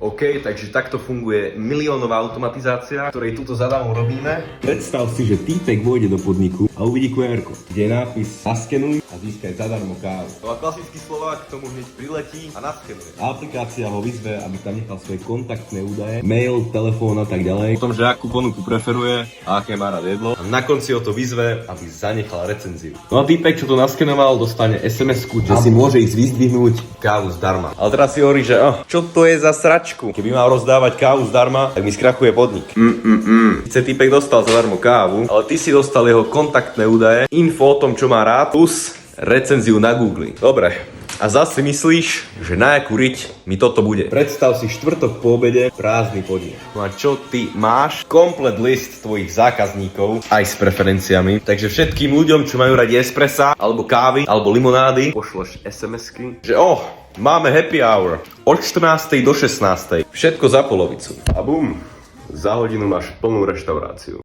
OK, takže takto funguje miliónová automatizácia, ktorej túto zadarmo robíme. Predstav si, že týpek vôjde do podniku a uvidí QR kód, kde je nápis naskenuj a získaj zadarmo kávu. No a klasický Slovák k tomu hneď priletí a naskenuje. Aplikácia ho vyzve, aby tam nechal svoje kontaktné údaje, mail, telefón a tak ďalej. O tom, že akú ponuku preferuje a aké má rád jedlo. A na konci ho to vyzve, aby zanechal recenziu. No a týpek, čo to naskenoval, dostane SMS-ku, že si môže ísť vyzdvihnúť kávu zdarma. Ale teraz si hovorí, že čo to je za sračku? Keby mal rozdávať kávu zdarma, tak mi skrachuje podnik. Sice týpek dostal zadarmo kávu, ale ty si dostal jeho kontaktné údaje, info o tom, čo má rád, plus recenziu na Google. Dobre. A zase myslíš, že na jakú riť mi toto bude? Predstav si štvrtok po obede, prázdny podnik. No a čo ty máš? Komplet list tvojich zákazníkov, aj s preferenciami. Takže všetkým ľuďom, čo majú radi espressa, alebo kávy, alebo limonády, pošleš SMS-ky, že máme happy hour od 14. do 16. Všetko za polovicu. A bum, za hodinu máš plnú reštauráciu.